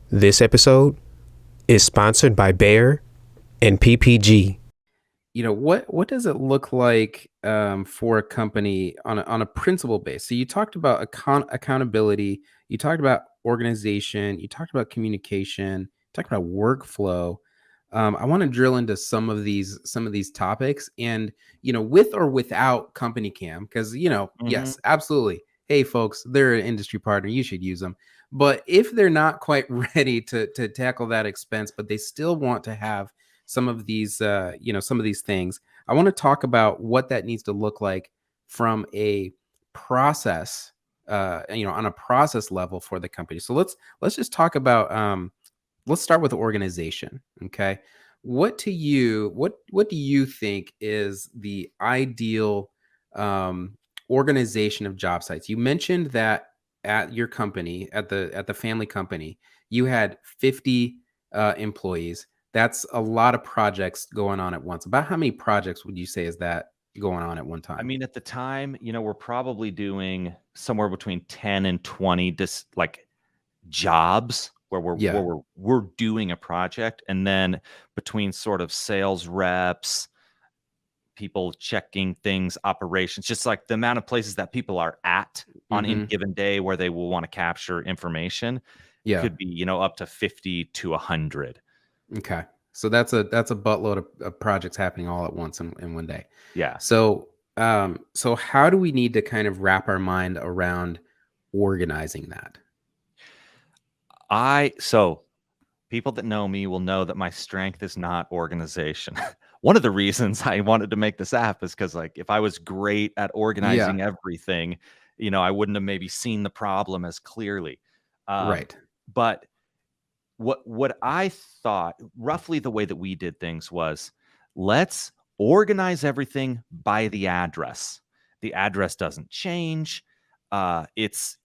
This episode is sponsored by Bayer and PPG. What does it look like for a company on a principle base? So you talked about accountability, you talked about organization, you talked about communication, you talked about workflow. I want to drill into some of these topics, and with or without company cam, because Mhm. yes, absolutely. Hey, folks, they're an industry partner. You should use them. But if they're not quite ready to tackle that expense, but they still want to have some of these things, I want to talk about what that needs to look like from a process, on a process level for the company. So let's just talk about let's start with organization. Okay. What do you think is the ideal um organization of job sites? You mentioned that at your company, at the family company, you had 50 employees. That's a lot of projects going on at once. About how many projects would you say is that going on at one I time? mean, at the time, we're probably doing somewhere between 10 and 20 jobs where we're Yeah. where we're we're doing a project, and then between sort of sales reps, people checking things, operations, just like the amount of places that people are at on any Hmm. given day where they will want to capture information Yeah. could be, up to 50 to 100. Okay. So that's a buttload of projects happening all at once in one day. Yeah. So how do we need to kind of wrap our mind around organizing that? So people that know me will know that my strength is not organization. One of the reasons I wanted to make this app is because, like, if I was great at Yeah. organizing everything, I wouldn't have maybe seen the problem as clearly. Um, Right. but what I thought, roughly the way that we did things was, let's organize everything by the address. The address doesn't change. It's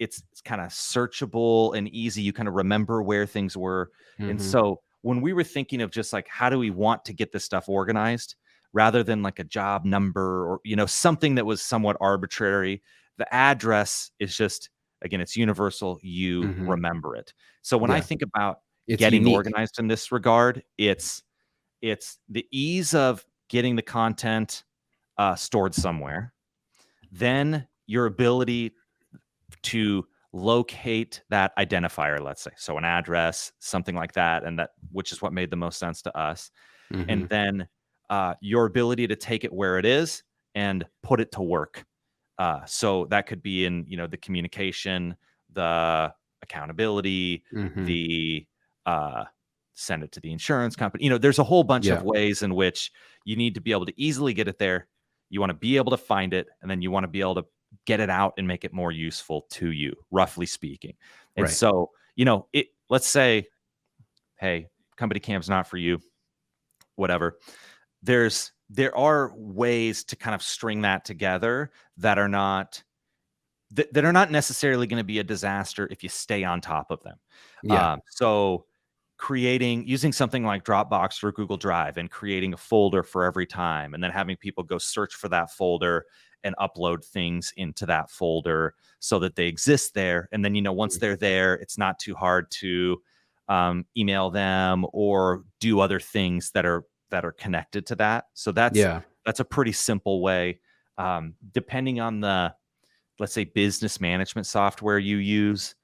kind of searchable and easy. You kind of remember where things were. And Hmm. so when we were thinking of just like how do we want to get this stuff organized, rather than like a job number or something that was somewhat arbitrary, the address is just, again, it's universal. You Hmm. remember it. So when I Yeah. think about It's getting unique. organized in this regard, it's the ease of getting the content stored somewhere, then your ability to locate that identifier, let's say, so an address, something like that, and that, which is what made the most sense to us, Hmm. and then your ability to take it where it is and put it to work. So that could be in the communication, the accountability, Hmm. the uh, send it to the insurance company. There's a whole bunch Yeah. of ways in which you need to be able to easily get it there. You want to be able to find it, and then you want to be able to get it out and make it more useful to you, roughly speaking. And Right. so, let's say, hey, company cam's not for you, whatever. There are ways to kind of string that together that are not that are not necessarily going to be a disaster if you stay on top of them. Yeah. So using something like Dropbox or Google Drive and creating a folder for every time, and then having people go search for that folder and upload things into that folder so that they exist there. And then, once they're there, it's not too hard to email them or do other things that are connected to that. So Yeah. that's a pretty simple way. Depending on the, let's say, business management software you use,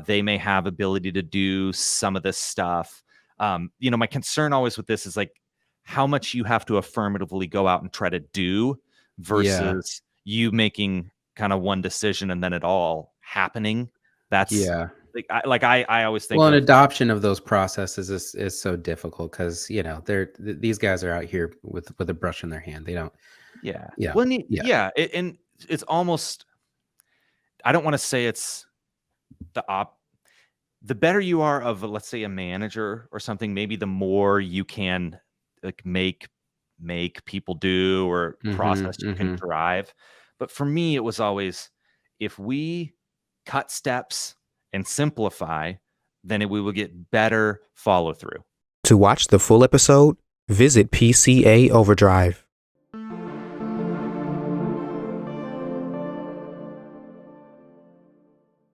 they may have ability to do some of this stuff. My concern always with this is like how much you have to affirmatively go out and try to do Yeah. versus you making kind of one decision and then it all happening. That's Yeah. I always think Well, an of. adoption of those processes is so difficult because these guys are out here with a brush in their hand. They don't. Yeah. Yeah. Well, Yeah. and it's almost, I don't want to say it's the the better you are of, let's say, a manager or something, maybe the more you can like make people do, or Hmm. process you can Hmm. drive. But for me, it was always, if we cut steps and simplify, then we will get better follow through. To watch the full episode, visit PCA Overdrive.